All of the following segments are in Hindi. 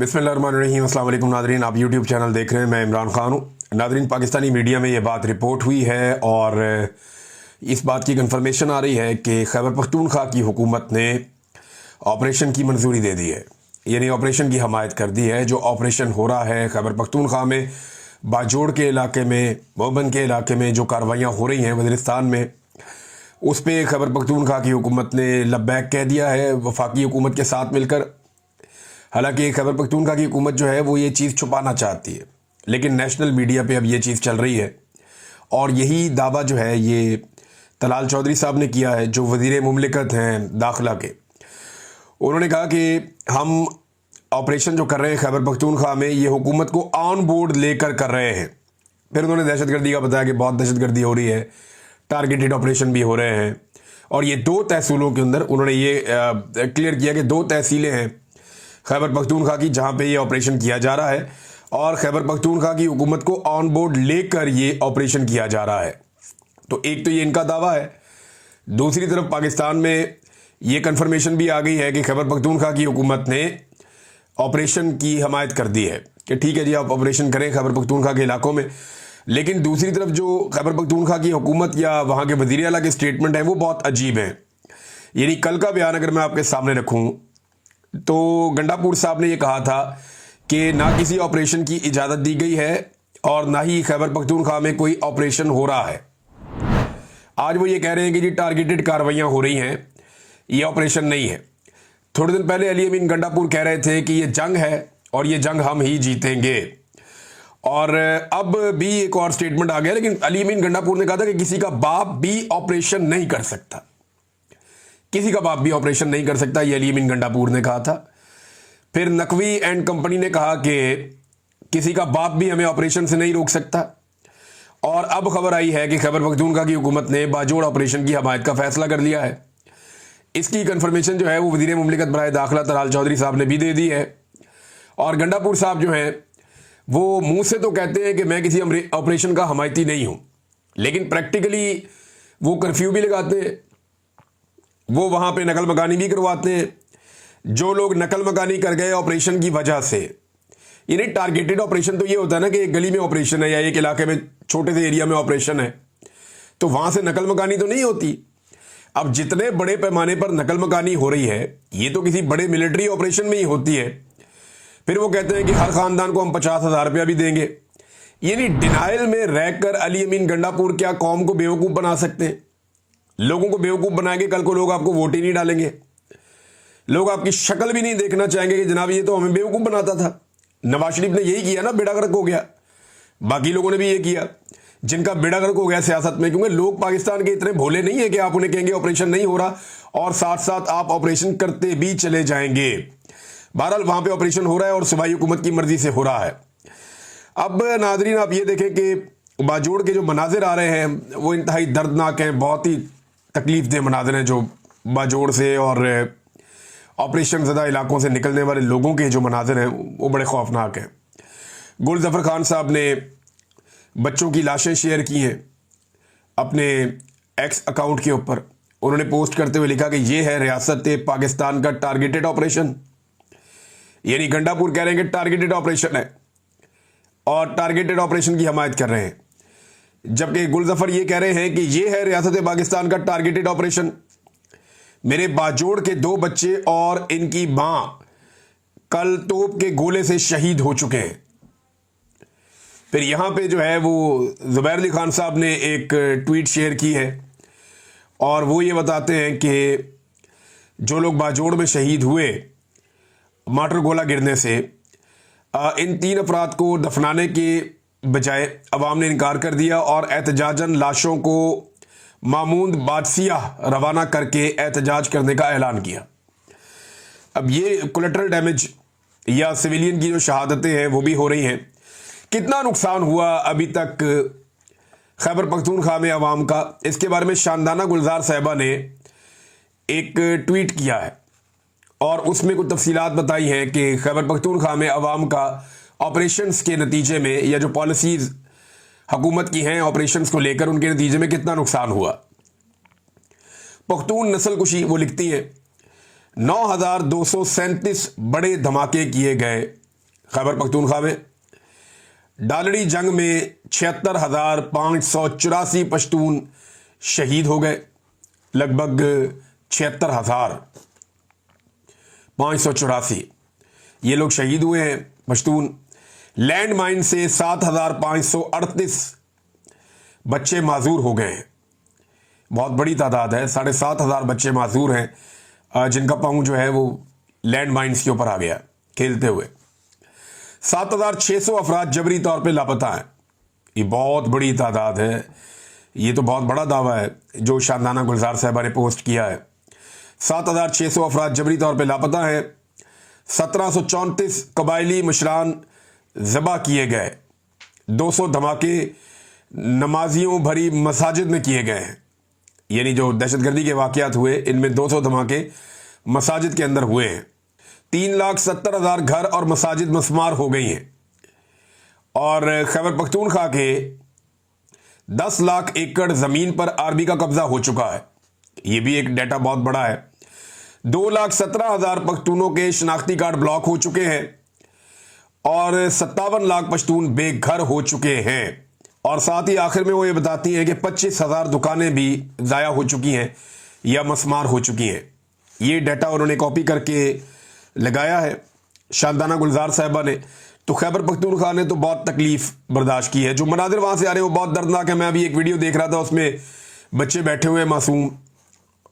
बिस्मिल्लाहिर्रहमानिर्रहीम। अस्सलाम वालेकुम नादरीन, आप यूट्यूब चैनल देख रहे हैं। मैं इमरान खान हूँ। नादरीन, पाकिस्तानी मीडिया में ये बात रिपोर्ट हुई है और इस बात की कंफर्मेशन आ रही है कि खैबर पख्तूनख्वा की हुकूमत ने ऑपरेशन की मंजूरी दे दी है, यानी ऑपरेशन की हमायत कर दी है। जो ऑपरेशन हो रहा है खैबर पख्तूनख्वा में, बाजोड़ के इलाके में, मोहबन के इलाके में जो कार्रवाइयाँ हो रही हैं वज़ीरिस्तान में, उस पर खैबर पख्तूनख्वा की हुकूमत ने लब्बैक कह दिया है वफाकी हुकूमत के साथ मिलकर। हालांकि खैबर पख्तूनख्वा की हुकूमत जो है वो ये चीज़ छुपाना चाहती है, लेकिन नेशनल मीडिया पे अब ये चीज़ चल रही है। और यही दावा जो है ये तलाल चौधरी साहब ने किया है, जो वज़ीर मुमलिकत हैं दाखिला के। उन्होंने कहा कि हम ऑपरेशन जो कर रहे हैं खैबर पख्तूनख्वा में, ये हुकूमत को ऑन बोर्ड लेकर कर रहे हैं। फिर उन्होंने दहशतगर्दी का बताया कि बहुत दहशतगर्दी हो रही है, टारगेटेड ऑपरेशन भी हो रहे हैं। और ये 2 तहसीलों के अंदर उन्होंने ये क्लियर किया कि 2 तहसीलें हैं खैबर पख्तूनख्वा की जहां पे ये ऑपरेशन किया जा रहा है, और खैबर पख्तूनख्वा की हुकूमत को ऑन बोर्ड लेकर ये ऑपरेशन किया जा रहा है। तो एक तो ये इनका दावा है। दूसरी तरफ पाकिस्तान में ये कंफर्मेशन भी आ गई है कि खैबर पख्तूनख्वा की हुकूमत ने ऑपरेशन की हमायत कर दी है कि ठीक है जी, आप ऑपरेशन करें खैबर पख्तूनख्वा के इलाकों में। लेकिन दूसरी तरफ जो खैबर पख्तूनख्वा की हुकूमत या वहाँ के वज़ीर आला के स्टेटमेंट हैं वो बहुत अजीब हैं। यानी कल का बयान अगर मैं आपके सामने रखूँ तो गंडापुर साहब ने ये कहा था कि ना किसी ऑपरेशन की इजाज़त दी गई है और ना ही खैबर पख्तूनख्वा में कोई ऑपरेशन हो रहा है। आज वो ये कह रहे हैं कि जी टारगेटेड कार्रवाइयाँ हो रही हैं, ये ऑपरेशन नहीं है। थोड़े दिन पहले अली अमीन गंडापुर कह रहे थे कि ये जंग है और ये जंग हम ही जीतेंगे। और अब भी एक और स्टेटमेंट आ गया, लेकिन अली अमीन गंडापुर ने कहा था कि किसी का बाप भी ऑपरेशन नहीं कर सकता, किसी का बाप भी ऑपरेशन नहीं कर सकता, ये अली अमीन गंडापुर ने कहा था। फिर नकवी एंड कंपनी ने कहा कि किसी का बाप भी हमें ऑपरेशन से नहीं रोक सकता। और अब खबर आई है कि खैबर पख्तूनख्वा की हुकूमत ने बाजोड़ ऑपरेशन की हमायत का फैसला कर लिया है। इसकी कंफर्मेशन जो है वो वज़ीर मुमलिकत बराए दाखिला तलाल चौधरी साहब ने भी दे दी है। और गंडापुर साहब जो हैं वो मुंह से तो कहते हैं कि मैं किसी ऑपरेशन का हमायती नहीं हूं, लेकिन प्रैक्टिकली वो कर्फ्यू भी लगाते हैं, वो वहां पे नकल मकानी भी करवाते हैं। जो लोग नकल मकानी कर गए ऑपरेशन की वजह से, यानी टारगेटेड ऑपरेशन तो ये होता है ना कि एक गली में ऑपरेशन है या एक इलाके में छोटे से एरिया में ऑपरेशन है, तो वहां से नकल मकानी तो नहीं होती। अब जितने बड़े पैमाने पर नकल मकानी हो रही है, ये तो किसी बड़े मिलिट्री ऑपरेशन में ही होती है। फिर वो कहते हैं कि हर खानदान को हम 50,000 रुपया भी देंगे। यानी डिनाइल में रहकर अली अमीन गंडापुर क्या कौम को बेवकूफ़ बना सकते हैं? लोगों को बेवकूफ़ बनाएंगे, कल को लोग आपको वोट ही नहीं डालेंगे, लोग आपकी शक्ल भी नहीं देखना चाहेंगे कि जनाब ये तो हमें बेवकूफ़ बनाता था। नवाज शरीफ ने यही किया ना, बेड़ा गर्क हो गया। बाकी लोगों ने भी ये किया जिनका बेड़ा गर्क हो गया सियासत में, क्योंकि लोग पाकिस्तान के इतने भोले नहीं है कि आप उन्हें कहेंगे ऑपरेशन नहीं हो रहा और साथ साथ आप ऑपरेशन करते भी चले जाएंगे। बहरहाल वहां पे ऑपरेशन हो रहा है और सूबाई हुकूमत की मर्जी से हो रहा है। अब नाजरीन आप ये देखें कि बाजोड़ के जो मनाजिर आ रहे हैं वो इंतहाई दर्दनाक हैं, बहुत ही तकलीफ दे मनाजिर हैं जो बाजोड़ से और ऑपरेशन ज़दा इलाकों से निकलने वाले लोगों के जो मनाजिर हैं वो बड़े खौफनाक हैं। गुल ज़फ़र खान साहब ने बच्चों की लाशें शेयर की हैं अपने एक्स अकाउंट के ऊपर। उन्होंने पोस्ट करते हुए लिखा कि ये है रियासत पाकिस्तान का टारगेटेड ऑपरेशन। यानी गंडापुर कह रहे हैं कि टारगेटेड ऑपरेशन है और टारगेटेड ऑपरेशन की हमायत कर रहे हैं, जबकि गुल ज़फ़र ये कह रहे हैं कि ये है रियासत पाकिस्तान का टारगेटेड ऑपरेशन। मेरे बाजोड़ के 2 बच्चे और इनकी मां कल तोप के गोले से शहीद हो चुके हैं। फिर यहां पे जो है वो ज़ुबैर अली खान साहब ने एक ट्वीट शेयर की है और वो ये बताते हैं कि जो लोग बाजोड़ में शहीद हुए माटर गोला गिरने से, इन 3 अफराद को दफनाने के बजाय अवाम ने इनकार कर दिया और एहतजाजन लाशों को मामूद बादशियाह रवाना करके एहतजाज करने का ऐलान किया। अब ये कोलेटरल डैमेज या सिविलियन की जो शहादतें हैं वो भी हो रही हैं। कितना नुकसान हुआ अभी तक खैबर पख्तूनख्वा में अवाम का, इसके बारे में शानदाना गुलजार साहिबा ने एक ट्वीट किया है और उसमें कुछ तफसीलात बताई हैं कि खैबर पख्तूनख्वा में अवाम का ऑपरेशंस के नतीजे में या जो पॉलिसीज़ हुकूमत की हैं ऑपरेशंस को लेकर, उनके नतीजे में कितना नुकसान हुआ। पख्तून नस्ल कुशी वो लिखती हैं 9,237 बड़े धमाके किए गए खैबर पख्तूनख्वा में डालड़ी जंग में 76,584 पश्तून शहीद हो गए। लगभग 76,584 ये लोग शहीद हुए हैं पश्तून। लैंड माइन से 7,538 बच्चे माजूर हो गए हैं। बहुत बड़ी तादाद है, 7,500 बच्चे माजूर हैं जिनका पाँव जो है वो लैंड माइन्स के ऊपर आ गया खेलते हुए। 7,600 अफराद जबरी तौर पे लापता हैं। ये बहुत बड़ी तादाद है। ये तो बहुत बड़ा दावा है जो शानदाना गुलजार साहबा ने पोस्ट किया है। 7,600 अफराद जबरी तौर पे लापता हैं। 1,734 कबायली मुशरान ज़बा किए गए। 200 धमाके नमाजियों भरी मसाजिद में किए गए हैं। यानी जो दहशतगर्दी के वाक़यात हुए इनमें 200 धमाके मसाजिद के अंदर हुए हैं। 3,70,000 घर और मसाजिद मस्मार हो गई हैं। और खैबर पख्तूनख्वा के 10 लाख एकड़ ज़मीन पर आर्मी का कब्जा हो चुका है। ये भी एक डाटा बहुत बड़ा है। 2,17,000 पख्तूनों के शनाख्ती कार्ड ब्लॉक हो चुके हैं और 57 लाख पश्तून बेघर हो चुके हैं। और साथ ही आखिर में वो ये बताती हैं कि 25,000 दुकानें भी ज़ाया हो चुकी हैं या मस्मार हो चुकी हैं। ये डाटा उन्होंने कॉपी करके लगाया है शानदाना गुलजार साहबा ने। तो खैबर पख्तूनख्वा ने तो बहुत तकलीफ बर्दाश्त की है। जो मनाजिर वहाँ से आ रहे हैं वो बहुत दर्दनाक है। मैं अभी एक वीडियो देख रहा था, उसमें बच्चे बैठे हुए मासूम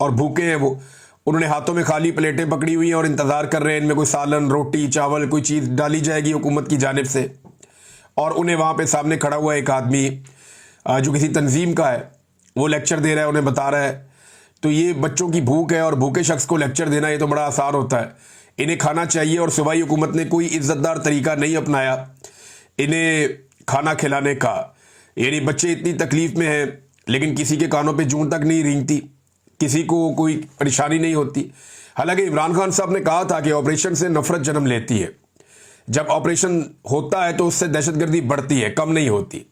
और भूखे हैं। वो उन्होंने हाथों में खाली प्लेटें पकड़ी हुई हैं और इंतज़ार कर रहे हैं इनमें कोई सालन, रोटी, चावल, कोई चीज़ डाली जाएगी हुकूमत की जानिब से। और उन्हें वहाँ पे सामने खड़ा हुआ एक आदमी जो किसी तंजीम का है वो लेक्चर दे रहा है, उन्हें बता रहा है। तो ये बच्चों की भूख है और भूखे शख्स को लेक्चर देना ये तो बड़ा आसान होता है। इन्हें खाना चाहिए और सूबाई हुकूमत ने कोई इज़्ज़तदार तरीका नहीं अपनाया इन्हें खाना खिलाने का। यानी बच्चे इतनी तकलीफ़ में हैं लेकिन किसी के कानों पे जूं तक नहीं रेंगती, किसी को कोई परेशानी नहीं होती। हालांकि इमरान खान साहब ने कहा था कि ऑपरेशन से नफरत जन्म लेती है। जब ऑपरेशन होता है तो उससे दहशतगर्दी बढ़ती है, कम नहीं होती।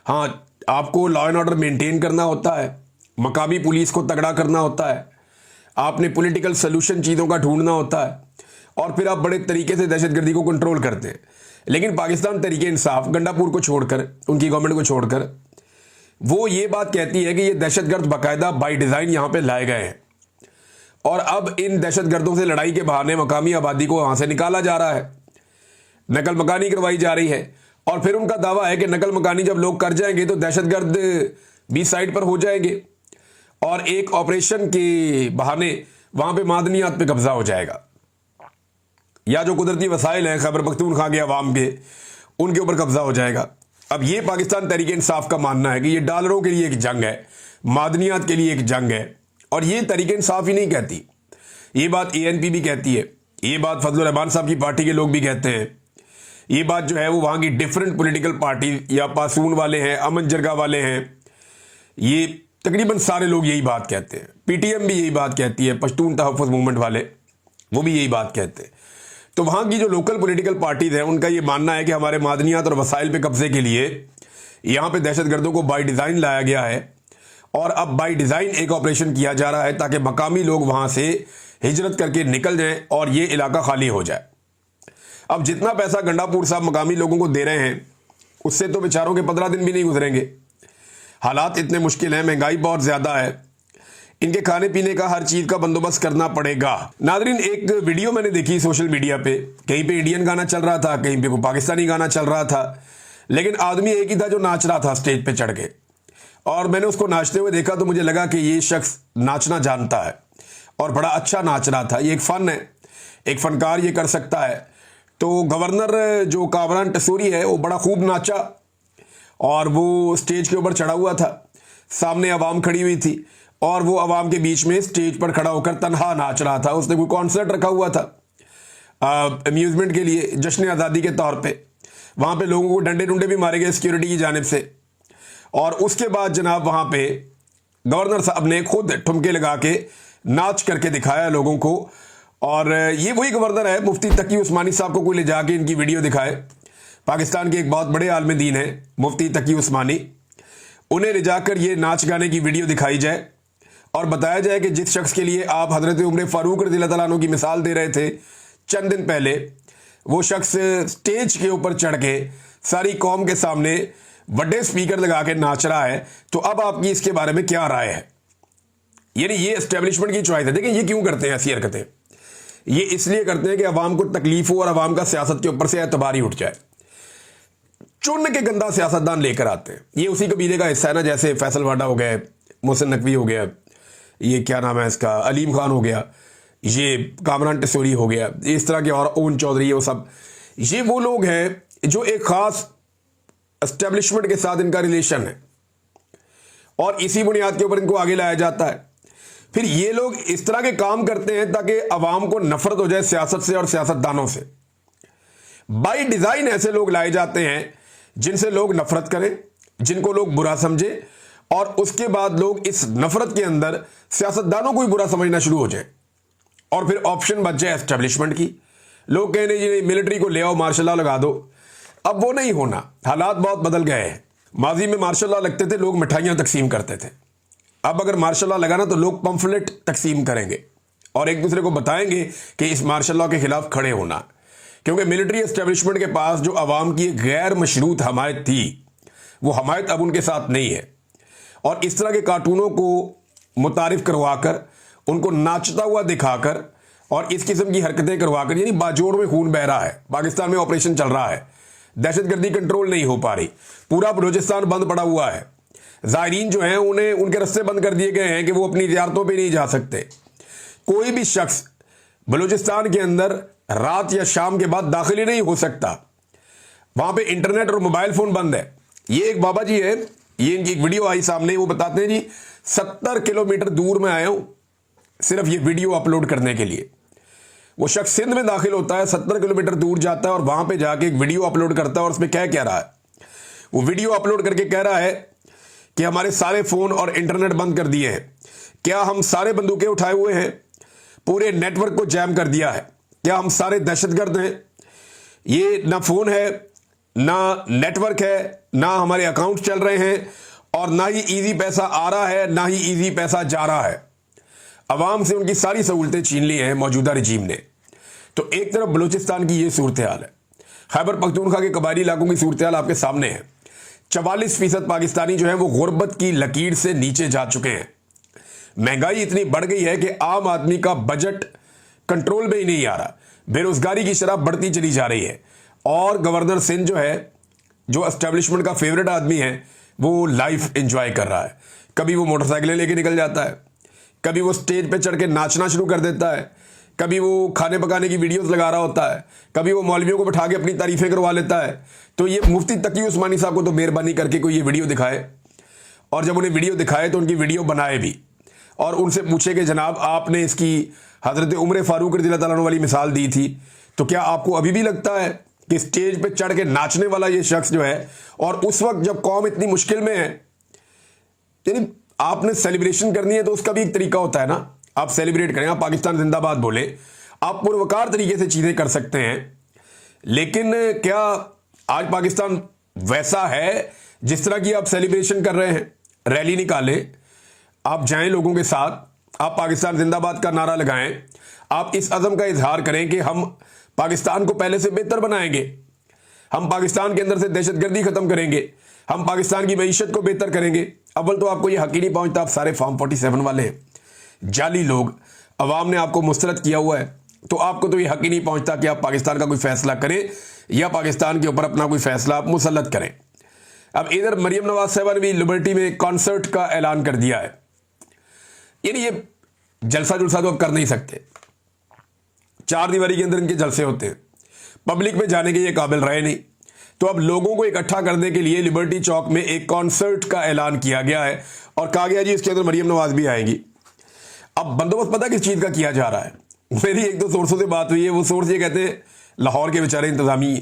हाँ, आपको लॉ एंड ऑर्डर मेंटेन करना होता है, मकामी पुलिस को तगड़ा करना होता है, आपने पॉलिटिकल सलूशन चीज़ों का ढूंढना होता है और फिर आप बड़े तरीके से दहशतगर्दी को कंट्रोल करते हैं। लेकिन पाकिस्तान तरीके इंसाफ गंडापुर को छोड़कर, उनकी गवर्नमेंट को छोड़कर, वो ये बात कहती है कि ये दहशतगर्द बाकायदा बाई डिज़ाइन यहाँ पे लाए गए हैं और अब इन दहशतगर्दों से लड़ाई के बहाने मकामी आबादी को वहाँ से निकाला जा रहा है, नकल मकानी करवाई जा रही है। और फिर उनका दावा है कि नकल मकानी जब लोग कर जाएंगे तो दहशतगर्द भी साइड पर हो जाएंगे और एक ऑपरेशन के बहाने वहाँ पे मादनियात पे कब्जा हो जाएगा या जो कुदरती वसाइल हैं खैबर पख्तूनख्वा के अवाम के, उनके ऊपर कब्जा हो जाएगा। अब ये पाकिस्तान तहरीक इंसाफ का मानना है कि ये डॉलरों के लिए एक जंग है, मादनियात के लिए एक जंग है। और ये तहरीक इंसाफ ही नहीं कहती, ये बात ANP भी कहती है, ये बात फजलुर रहमान साहब की पार्टी के लोग भी कहते हैं, ये बात जो है वो वहाँ की डिफरेंट पॉलिटिकल पार्टी या पासून वाले हैं, अमन जरगा वाले हैं, ये तकरीबन सारे लोग यही बात कहते हैं। PTM भी यही बात कहती है, पश्तून तहफ़्फ़ुज़ मूवमेंट वाले वो भी यही बात कहते हैं। तो वहाँ की जो लोकल पॉलिटिकल पार्टीज़ हैं उनका ये मानना है कि हमारे मादनियात और वसाइल पे कब्जे के लिए यहाँ पे दहशतगर्दों को बाई डिज़ाइन लाया गया है और अब बाई डिज़ाइन एक ऑपरेशन किया जा रहा है ताकि मकामी लोग वहाँ से हिजरत करके निकल जाएँ और ये इलाका खाली हो जाए। अब जितना पैसा गंडापुर साहब मकामी लोगों को दे रहे हैं उससे तो बेचारों के 15 दिन भी नहीं गुजरेंगे। हालात इतने मुश्किल हैं, महंगाई बहुत ज़्यादा है, इनके खाने पीने का हर चीज़ का बंदोबस्त करना पड़ेगा। नादरीन, एक वीडियो मैंने देखी सोशल मीडिया पे, कहीं पे इंडियन गाना चल रहा था, कहीं पे कोई पाकिस्तानी गाना चल रहा था, लेकिन आदमी एक ही था जो नाच रहा था स्टेज पे चढ़ के। और मैंने उसको नाचते हुए देखा तो मुझे लगा कि ये शख्स नाचना जानता है और बड़ा अच्छा नाच रहा था। ये एक फ़न है, एक फ़नकार ये कर सकता है। तो गवर्नर जो कामरान टसूरी है वो बड़ा खूब नाचा और वो स्टेज के ऊपर चढ़ा हुआ था, सामने आवाम खड़ी हुई थी और वो आवाम के बीच में स्टेज पर खड़ा होकर तन्हा नाच रहा था। उसने कोई कॉन्सर्ट रखा हुआ था अम्यूज़मेंट के लिए, जश्न आज़ादी के तौर पे। वहाँ पे लोगों को डंडे डुंडे भी मारे गए सिक्योरिटी की जानिब से। और उसके बाद जनाब वहाँ पे गवर्नर साहब ने खुद ठुमके लगा के नाच करके दिखाया लोगों को। और ये वही गवर्नर है, मुफ्ती तकी उस्मानी साहब को कोई ले जाके इनकी वीडियो दिखाए। पाकिस्तान के एक बहुत बड़े आलिम दीन है मुफ्ती तकी उस्मानी, उन्हें ले जाकर ये नाच गाने की वीडियो दिखाई जाए और बताया जाए कि जिस शख्स के लिए आप हज़रत उमर फ़ारूक रज़ियल्लाहु तआला अन्हु की मिसाल दे रहे थे चंद दिन पहले, वो शख्स स्टेज के ऊपर चढ़ के सारी कौम के सामने बड़े स्पीकर लगा के नाच रहा है, तो अब आपकी इसके बारे में क्या राय है? यानी ये एस्टेब्लिशमेंट की चॉइस है। देखिए ये क्यों करते हैं ऐसी हरकतें? ये इसलिए करते हैं कि अवाम को तकलीफ हो और अवाम का सियासत के ऊपर से एतबार ही उठ जाए। चुन के गंदा सियासतदान लेकर आते हैं। ये उसी कबीले का हिस्सा है ना, जैसे फैसल वाडा हो गया, मोहसिन नकवी हो गया, ये क्या नाम है इसका, अलीम खान हो गया, ये कामरान टिसोरी हो गया, इस तरह के और ओन चौधरी, वो सब ये वो लोग हैं जो एक खास एस्टेब्लिशमेंट के साथ इनका रिलेशन है और इसी बुनियाद के ऊपर इनको आगे लाया जाता है। फिर ये लोग इस तरह के काम करते हैं ताकि अवाम को नफरत हो जाए सियासत से और सियासतदानों से। बाय डिजाइन ऐसे लोग लाए जाते हैं जिनसे लोग नफरत करें, जिनको लोग बुरा समझे, और उसके बाद लोग इस नफरत के अंदर सियासतदानों को ही बुरा समझना शुरू हो जाए और फिर ऑप्शन बच जाए एस्टेब्लिशमेंट की। लोग कहने जी मिलिट्री को ले आओ, मार्शल लॉ लगा दो। अब वो नहीं होना, हालात बहुत बदल गए हैं। माजी में मार्शल लॉ लगते थे, लोग मिठाइयां तकसीम करते थे। अब अगर मार्शल लॉ लगाना तो लोग पंफलेट तकसीम करेंगे और एक दूसरे को बताएंगे कि इस मार्शल लॉ के खिलाफ खड़े होना, क्योंकि मिलिट्री एस्टेब्लिशमेंट के पास जो अवाम की गैर मशरूत हमायत थी, वो हमायत अब उनके साथ नहीं है। और इस तरह के कार्टूनों को मुतारिफ करवाकर, उनको नाचता हुआ दिखाकर और इस किस्म की हरकतें करवाकर, यानी बाजोड़ में खून बह रहा है। पाकिस्तान में ऑपरेशन चल रहा है, दहशतगर्दी कंट्रोल नहीं हो पा रही, पूरा बलूचिस्तान बंद पड़ा हुआ है। ज़ायरीन जो हैं उन्हें उनके रास्ते बंद कर दिए गए हैं कि वो अपनी ज़ियारतों पे नहीं जा सकते। कोई भी शख्स बलूचिस्तान के अंदर रात या शाम के बाद दाखिल ही नहीं हो सकता। वहां पे इंटरनेट और मोबाइल फोन बंद है। ये एक बाबा जी है, ये इनकी एक वीडियो आई सामने, वो बताते हैं जी 70 किलोमीटर दूर में आया हूं सिर्फ ये वीडियो अपलोड करने के लिए। वो शख्स सिंध में दाखिल होता है, 70 किलोमीटर दूर जाता है और वहां पे जाके एक वीडियो अपलोड करता है और उसमें क्या कह रहा है? वो वीडियो अपलोड करके कह रहा है कि हमारे सारे फोन और इंटरनेट बंद कर दिए हैं। क्या हम सारे बंदूकें उठाए हुए हैं? पूरे नेटवर्क को जैम कर दिया है। क्या हम सारे दहशतगर्द हैं? ये ना फोन है, ना नेटवर्क है, ना हमारे अकाउंट चल रहे हैं और ना ही इजी पैसा आ रहा है, ना ही इजी पैसा जा रहा है। अवाम से उनकी सारी सहूलतें छीन ली हैं मौजूदा रजीम ने। तो एक तरफ बलूचिस्तान की ये सूरत हाल है, खैबर पख्तूनख्वा के कबायली इलाकों की सूरत हाल आपके सामने है। 44% पाकिस्तानी जो है वो गुर्बत की लकीर से नीचे जा चुके हैं। महंगाई इतनी बढ़ गई है कि आम आदमी का बजट कंट्रोल में ही नहीं आ रहा। बेरोजगारी की शरह बढ़ती चली जा रही है और गवर्नर सिंध जो है, जो एस्टेब्लिशमेंट का फेवरेट आदमी है, वो लाइफ एंजॉय कर रहा है। कभी वो मोटरसाइकिलें लेके निकल जाता है, कभी वो स्टेज पे चढ़ के नाचना शुरू कर देता है, कभी वो खाने पकाने की वीडियोस लगा रहा होता है, कभी वो मौलवियों को बैठा के अपनी तारीफें करवा लेता है। तो ये मुफ्ती तकी उस्मानी साहब को तो मेहरबानी करके कोई ये वीडियो दिखाए, और जब उन्हें वीडियो दिखाए तो उनकी वीडियो बनाए भी और उनसे पूछे कि जनाब आपने इसकी हजरत उमर फारूक रज़ियल्लाहु ताला अन्हु वाली मिसाल दी थी, तो क्या आपको अभी भी लगता है कि स्टेज पे चढ़ के नाचने वाला ये शख्स जो है, और उस वक्त जब कौम इतनी मुश्किल में है, यानी आपने सेलिब्रेशन करनी है तो उसका भी एक तरीका होता है ना, आप सेलिब्रेट करें, आप पाकिस्तान जिंदाबाद बोले, आप पुरवकार तरीके से चीजें कर सकते हैं। लेकिन क्या आज पाकिस्तान वैसा है जिस तरह की आप सेलिब्रेशन कर रहे हैं? रैली निकालें, आप जाएं लोगों के साथ, आप पाकिस्तान जिंदाबाद का नारा लगाएं, आप इस अज़म का इजहार करें कि हम पाकिस्तान को पहले से बेहतर बनाएंगे, हम पाकिस्तान के अंदर से दहशतगर्दी खत्म करेंगे, हम पाकिस्तान की मईशत को बेहतर करेंगे। अव्वल तो आपको यह हक ही नहीं पहुंचता, आप सारे फॉर्म 47 वाले हैं, जाली लोग, अवाम ने आपको मुस्तरद किया हुआ है, तो आपको तो यह हक ही नहीं पहुंचता कि आप पाकिस्तान का कोई फैसला करें या पाकिस्तान के ऊपर अपना कोई फैसला आप मुसल्लत करें। अब इधर मरियम नवाज साहबा ने भी लिबर्टी में कॉन्सर्ट का ऐलान कर दिया है। यानी ये जलसा जुलसा तो अब कर नहीं सकते, 4 दीवारी के अंदर इनके जलसे होते हैं, पब्लिक में जाने के ये काबिल रहे नहीं। तो अब लोगों को इकट्ठा करने के लिए लिबर्टी चौक में एक कॉन्सर्ट का ऐलान किया गया है और कहा गया जी इसके अंदर मरियम नवाज भी आएंगी। अब बंदोबस्त पता किस चीज का किया जा रहा है? मेरी 1-2 सोर्सों से बात हुई है, वो सोर्स ये कहते हैं लाहौर के बेचारे इंतजामी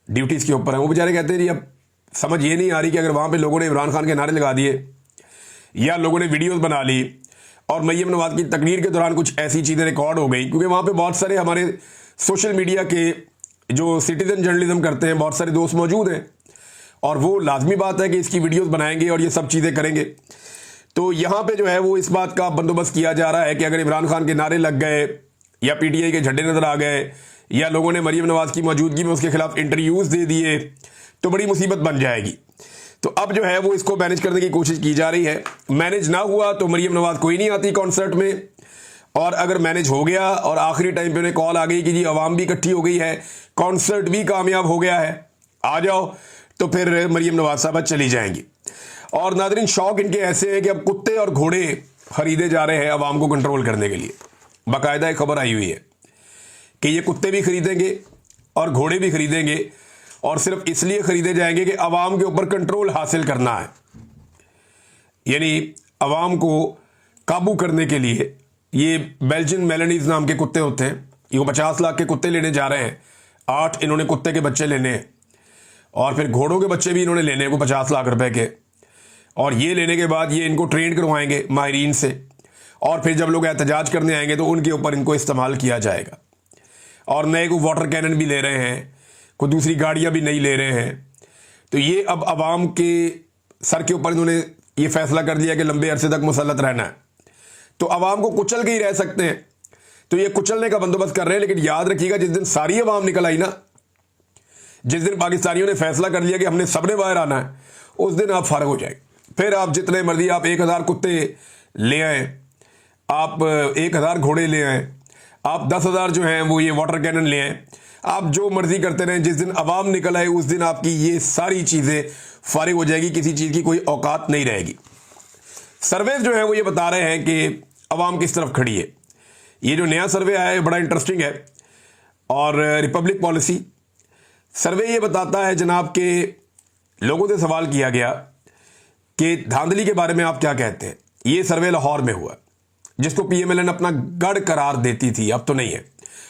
ड्यूटीज के ऊपर हैं, वो बेचारे कहते हैं जी अब समझ ये नहीं आ रही कि अगर वहां पे लोगों ने इमरान खान के नारे लगा दिए या लोगों ने वीडियोस बना ली और मरियम नवाज की तकरीर के दौरान कुछ ऐसी चीजें रिकॉर्ड हो गई, क्योंकि वहां पे बहुत सारे हमारे सोशल मीडिया के जो सिटीजन जर्नलिज्म करते हैं बहुत सारे दोस्त मौजूद हैं और वो लाजमी बात है कि इसकी वीडियोस बनाएंगे और ये सब चीज़ें करेंगे। तो यहाँ पे जो है वो इस बात का बंदोबस्त किया जा रहा है कि अगर इमरान खान के नारे लग गए या पीटीआई के झंडे नजर आ गए या लोगों ने मरीम नवाज की मौजूदगी में उसके खिलाफ इंटरव्यूज दे दिए तो बड़ी मुसीबत बन जाएगी। तो अब जो है वो इसको मैनेज करने की कोशिश की जा रही है। मैनेज ना हुआ तो मरीम नवाज कोई नहीं आती कॉन्सर्ट में, और अगर मैनेज हो गया और आखिरी टाइम पे उन्हें कॉल आ गई कि जी आवाम भी इकट्ठी हो गई है, कॉन्सर्ट भी कामयाब हो गया है, आ जाओ, तो फिर मरीम नवाज साहब चली जाएंगी। और नादरीन, शौक इनके ऐसे हैं कि अब कुत्ते और घोड़े खरीदे जा रहे हैं आवाम को कंट्रोल करने के लिए। बाकायदा एक खबर आई हुई है कि ये कुत्ते भी खरीदेंगे और घोड़े भी खरीदेंगे, और सिर्फ इसलिए खरीदे जाएंगे कि अवाम के ऊपर कंट्रोल हासिल करना है, यानी अवाम को काबू करने के लिए। ये बेल्जियन मेलनीज नाम के कुत्ते होते हैं, ये 50 लाख के कुत्ते लेने जा रहे हैं। 8 इन्होंने कुत्ते के बच्चे लेने हैं, और फिर घोड़ों के बच्चे भी इन्होंने लेने हैं वो 50 लाख रुपए के। और ये लेने के बाद ये इनको ट्रेन करवाएंगे माहिरीन से, और फिर जब लोग एहतजाज करने आएंगे तो उनके ऊपर इनको इस्तेमाल किया जाएगा। और नए को वाटर कैनन भी ले रहे हैं, कोई दूसरी गाड़ियां भी नहीं ले रहे हैं। तो ये अब अवाम के सर के ऊपर इन्होंने ये फैसला कर लिया कि लंबे अरसे तक मुसल्लत रहना है, तो अवाम को कुचल के ही रह सकते हैं। तो ये कुचलने का बंदोबस्त कर रहे हैं। लेकिन याद रखिएगा, जिस दिन सारी अवाम निकल आई ना, जिस दिन पाकिस्तानियों ने फैसला कर लिया कि हमने सबने बाहर आना है, उस दिन आप फारग हो जाएंगे। फिर आप जितने मर्जी, आप 1000 कुत्ते ले आए, आप 1000 घोड़े ले आए, आप 10,000 जो हैं वो ये वाटर कैनन ले आए, आप जो मर्जी करते रहें। जिस दिन अवाम निकल आए उस दिन आपकी ये सारी चीज़ें फारिग हो जाएगी, किसी चीज़ की कोई औकात नहीं रहेगी। सर्वे जो है वो ये बता रहे हैं कि अवाम किस तरफ खड़ी है। ये जो नया सर्वे आया है बड़ा इंटरेस्टिंग है, और रिपब्लिक पॉलिसी सर्वे ये बताता है जनाब के लोगों से सवाल किया गया कि धांधली के बारे में आप क्या कहते हैं। ये सर्वे लाहौर में हुआ, जिसको PMLN अपना गढ़ करार देती थी, अब तो नहीं है।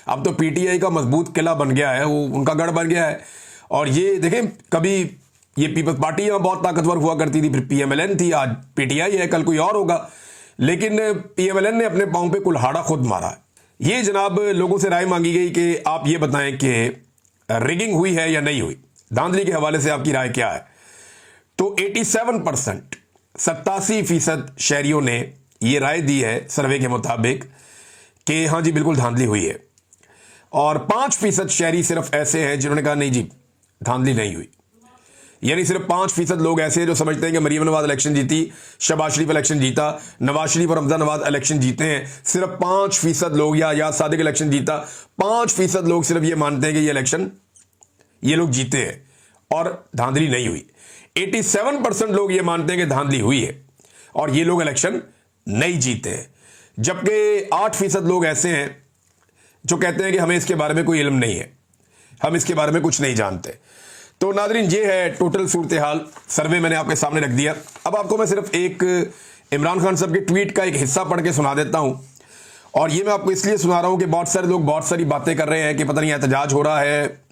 अब तो PTI का मजबूत किला बन गया है, वो उनका गढ़ बन गया है। और ये देखें, कभी ये पीपल्स पार्टी यहाँ बहुत ताकतवर हुआ करती थी, फिर PMLN थी, आज PTI है, कल कोई और होगा। लेकिन PMLN ने अपने पांव पे कुल्हाड़ा खुद मारा। ये जनाब लोगों से राय मांगी गई कि आप ये बताएं कि रिगिंग हुई है या नहीं हुई, धांधली के हवाले से आपकी राय क्या है। तो 87%, 87% शहरियों ने ये राय दी है सर्वे के मुताबिक कि हाँ जी बिल्कुल धांधली हुई है। और 5% शहरी सिर्फ ऐसे हैं जिन्होंने कहा नहीं जी धांधली नहीं हुई। यानी सिर्फ 5% लोग ऐसे हैं जो समझते हैं कि मरीम नवाज इलेक्शन जीती, शहबाज शरीफ इलेक्शन जीता, नवाज शरीफ और हमजा नवाज इलेक्शन जीते हैं। सिर्फ 5% लोग, या याद सादिक इलेक्शन जीता, 5% लोग सिर्फ ये मानते हैं कि ये इलेक्शन ये लोग जीते हैं और धांधली नहीं हुई। 87% लोग ये मानते हैं कि धांधली हुई है और ये लोग इलेक्शन नहीं जीते हैं। जबकि 8% लोग ऐसे हैं जो कहते हैं कि हमें इसके बारे में कोई इल्म नहीं है, हम इसके बारे में कुछ नहीं जानते। तो नादरीन, ये है टोटल सूरत हाल। सर्वे मैंने आपके सामने रख दिया। अब आपको मैं सिर्फ एक इमरान खान साहब के ट्वीट का एक हिस्सा पढ़ के सुना देता हूं, और ये मैं आपको इसलिए सुना रहा हूं कि बहुत सारे लोग बहुत सारी बातें कर रहे हैं कि पता नहीं एहतजाज हो रहा है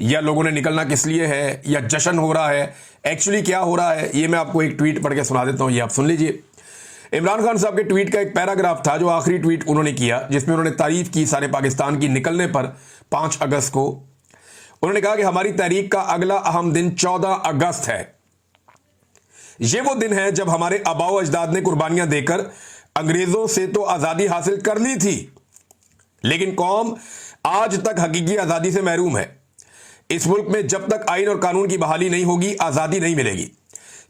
या लोगों ने निकलना किस लिए है या जश्न हो रहा है। एक्चुअली क्या हो रहा है ये मैं आपको एक ट्वीट पढ़ के सुना देता हूं, ये आप सुन लीजिए। इमरान खान साहब के ट्वीट का एक पैराग्राफ था जो आखिरी ट्वीट उन्होंने किया, जिसमें उन्होंने तारीफ की सारे पाकिस्तान की निकलने पर 5 अगस्त को। उन्होंने कहा कि हमारी तहरीक का अगला अहम दिन 14 अगस्त है। यह वो दिन है जब हमारे आबाओ अजदाद ने कुर्बानियां देकर अंग्रेजों से तो आजादी हासिल कर ली थी, लेकिन कौम आज तक हकीकी आजादी से महरूम है। इस मुल्क में जब तक आइन और कानून की बहाली नहीं होगी आजादी नहीं मिलेगी।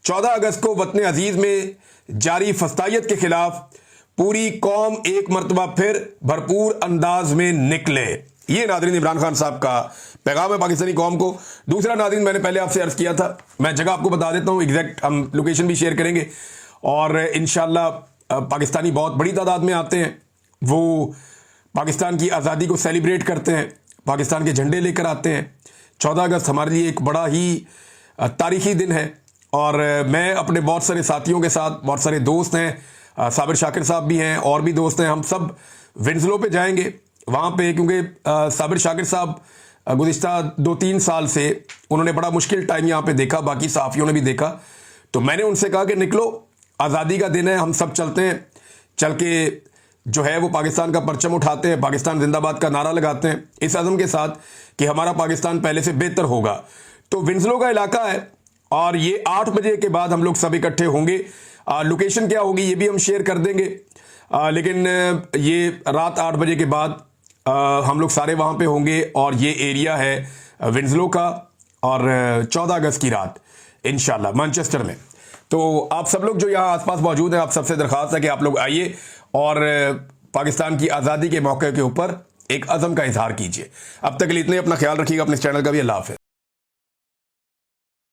14 अगस्त को वतन अजीज में जारी फस्तायत के खिलाफ पूरी कौम एक मरतबा फिर भरपूर अंदाज में निकले। ये नादरीन इमरान खान साहब का पैगाम है पाकिस्तानी कौम को। दूसरा नादरीन, मैंने पहले आपसे अर्ज किया था, मैं जगह आपको बता देता हूं, एग्जैक्ट हम लोकेशन भी शेयर करेंगे। और इंशाल्लाह पाकिस्तानी बहुत बड़ी तादाद में आते हैं, वो पाकिस्तान की आज़ादी को सेलिब्रेट करते हैं, पाकिस्तान के झंडे लेकर आते हैं। 14 अगस्त हमारे लिए एक बड़ा ही तारीखी दिन है, और मैं अपने बहुत सारे साथियों के साथ, बहुत सारे दोस्त हैं, साबिर शाकिर साहब भी हैं और भी दोस्त हैं, हम सब विंसलो पे जाएंगे वहाँ पे, क्योंकि साबिर शाकिर साहब गुज़िश्ता 2-3 साल से उन्होंने बड़ा मुश्किल टाइम यहाँ पे देखा, बाकी सहाफ़ियों ने भी देखा। तो मैंने उनसे कहा कि निकलो, आज़ादी का दिन है, हम सब चलते हैं, चल के जो है वो पाकिस्तान का परचम उठाते हैं, पाकिस्तान जिंदाबाद का नारा लगाते हैं, इस अज़म के साथ कि हमारा पाकिस्तान पहले से बेहतर होगा। तो विंसलो का इलाका है और ये 8 बजे के बाद हम लोग सब इकट्ठे होंगे। लोकेशन क्या होगी ये भी हम शेयर कर देंगे, लेकिन ये रात 8 बजे के बाद हम लोग सारे वहाँ पे होंगे और ये एरिया है विंसलो का, और 14 अगस्त की रात इंशाल्लाह मैनचेस्टर में। तो आप सब लोग जो यहाँ आसपास मौजूद हैं, आप सबसे दरख्वास्त है कि आप लोग आइए और पाकिस्तान की आज़ादी के मौके के ऊपर एक अज़म का इजहार कीजिए। अब तक के लिए इतने, अपना ख्याल रखिएगा, अपने चैनल का भी। अल्लाह हाफ़िज़।